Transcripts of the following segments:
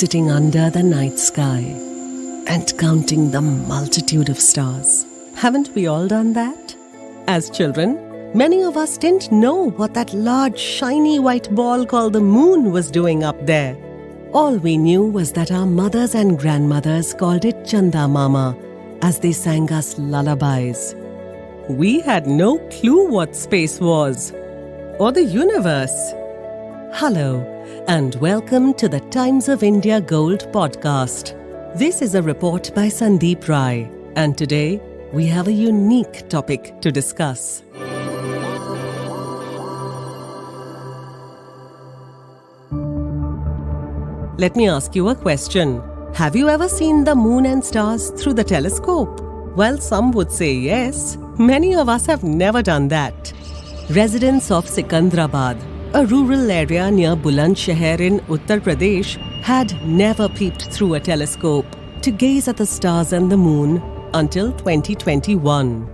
sitting under the night sky and counting the multitude of stars. Haven't we all done that? As children, many of us didn't know what that large, shiny white ball called the moon was doing up there. All we knew was that our mothers and grandmothers called it Chanda Mama as they sang us lullabies. We had no clue what space was or the universe. Hello, and welcome to the Times of India Gold podcast. This is a report by Sandeep Rai, and today we have a unique topic to discuss. Let me ask you a question. Have you ever seen the moon and stars through the telescope? Well, some would say yes. Many of us have never done that. Residents of Sikandrabad, a rural area near Bulandshahr in Uttar Pradesh, had never peeped through a telescope to gaze at the stars and the moon until 2021.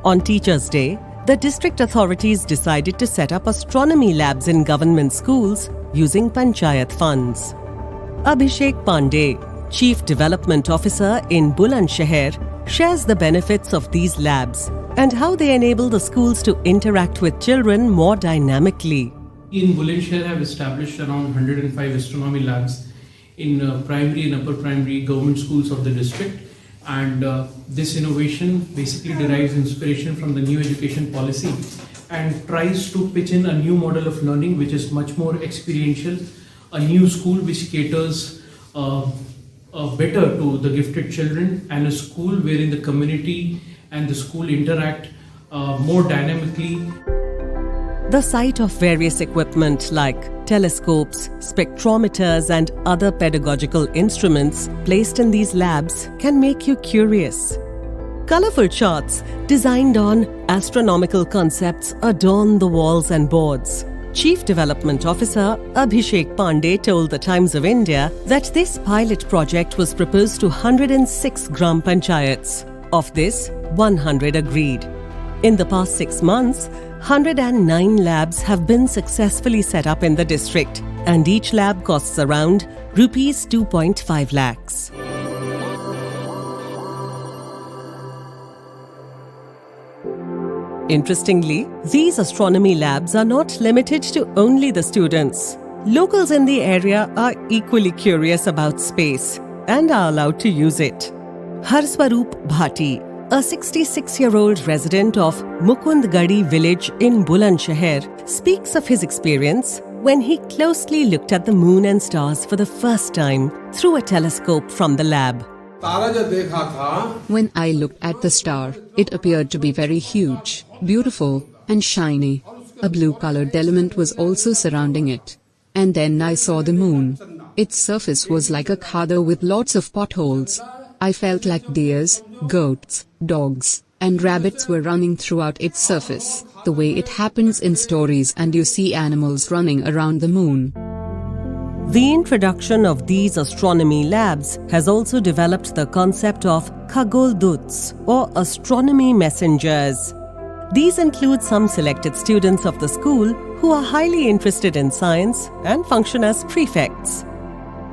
On Teachers' Day, the district authorities decided to set up astronomy labs in government schools using panchayat funds. Abhishek Pandey, Chief Development Officer in Bulandshahr, shares the benefits of these labs and how they enable the schools to interact with children more dynamically. In Bulandshahr, have established around 105 astronomy labs in primary and upper primary government schools of the district. And this innovation basically derives inspiration from the new education policy and tries to pitch in a new model of learning which is much more experiential, a new school which caters better to the gifted children, and a school wherein the community and the school interact more dynamically. The sight of various equipment like telescopes, spectrometers, and other pedagogical instruments placed in these labs can make you curious. Colorful charts designed on astronomical concepts adorn the walls and boards. Chief Development Officer Abhishek Pandey told the Times of India that this pilot project was proposed to 106 Gram Panchayats. Of this, 100 agreed. In the past 6 months, 109 labs have been successfully set up in the district, and each lab costs around rupees 2.5 lakhs. Interestingly, these astronomy labs are not limited to only the students. Locals in the area are equally curious about space and are allowed to use it. Harswaroop Bhati, a 66-year-old resident of Mukundgadi village in Bulandshahr, speaks of his experience when he closely looked at the moon and stars for the first time through a telescope from the lab. When I looked at the star, it appeared to be very huge, beautiful, and shiny. A blue-colored element was also surrounding it. And then I saw the moon. Its surface was like a khadar with lots of potholes. I felt like deers, goats, dogs, and rabbits were running throughout its surface, the way it happens in stories and you see animals running around the moon. The introduction of these astronomy labs has also developed the concept of Khagol Duts, or astronomy messengers. These include some selected students of the school who are highly interested in science and function as prefects.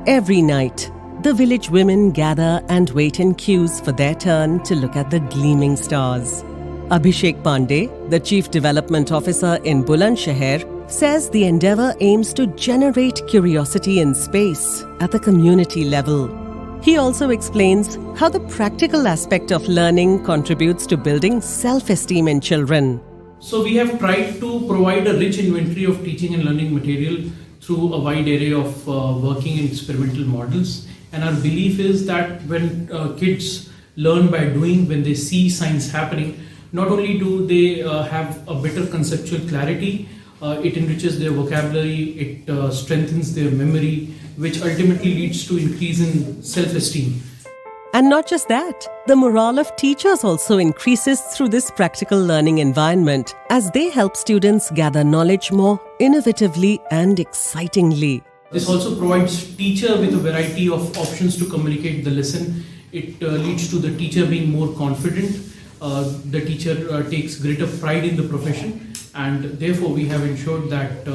Every night, the village women gather and wait in queues for their turn to look at the gleaming stars. Abhishek Pandey, the Chief Development Officer in Bulandshahr, says the endeavour aims to generate curiosity in space at the community level. He also explains how the practical aspect of learning contributes to building self-esteem in children. So we have tried to provide a rich inventory of teaching and learning material through a wide array of working and experimental models. And our belief is that when kids learn by doing, when they see science happening, not only do they have a better conceptual clarity, it enriches their vocabulary, it strengthens their memory, which ultimately leads to increase in self-esteem. And not just that, the morale of teachers also increases through this practical learning environment as they help students gather knowledge more innovatively and excitingly. This also provides teacher with a variety of options to communicate the lesson. It leads to the teacher being more confident. The teacher takes greater pride in the profession, and therefore we have ensured that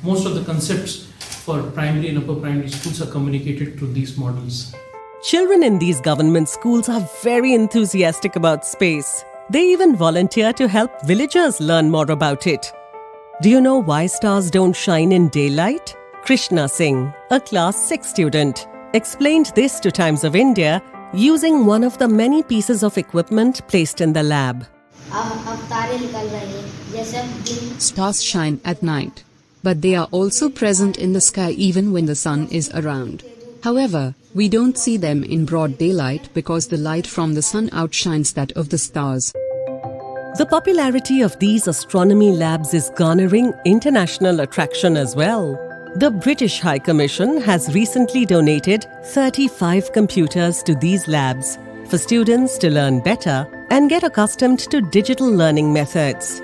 most of the concepts for primary and upper primary schools are communicated through these models. Children in these government schools are very enthusiastic about space. They even volunteer to help villagers learn more about it. Do you know why stars don't shine in daylight? Krishna Singh, a class 6 student, explained this to Times of India using one of the many pieces of equipment placed in the lab. Stars shine at night, but they are also present in the sky even when the sun is around. However, we don't see them in broad daylight because the light from the sun outshines that of the stars. The popularity of these astronomy labs is garnering international attraction as well. The British High Commission has recently donated 35 computers to these labs for students to learn better and get accustomed to digital learning methods.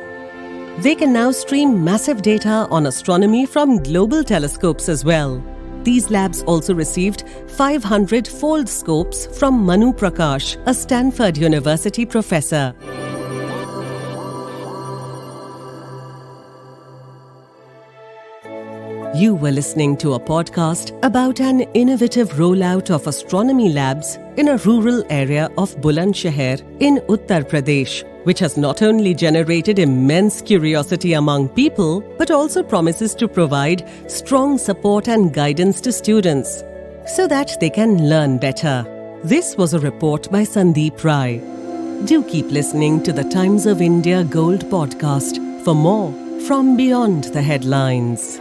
They can now stream massive data on astronomy from global telescopes as well. These labs also received 500 fold scopes from Manu Prakash, a Stanford University professor. You were listening to a podcast about an innovative rollout of astronomy labs in a rural area of Bulandshahr in Uttar Pradesh, which has not only generated immense curiosity among people, but also promises to provide strong support and guidance to students so that they can learn better. This was a report by Sandeep Rai. Do keep listening to the Times of India Gold podcast for more from beyond the headlines.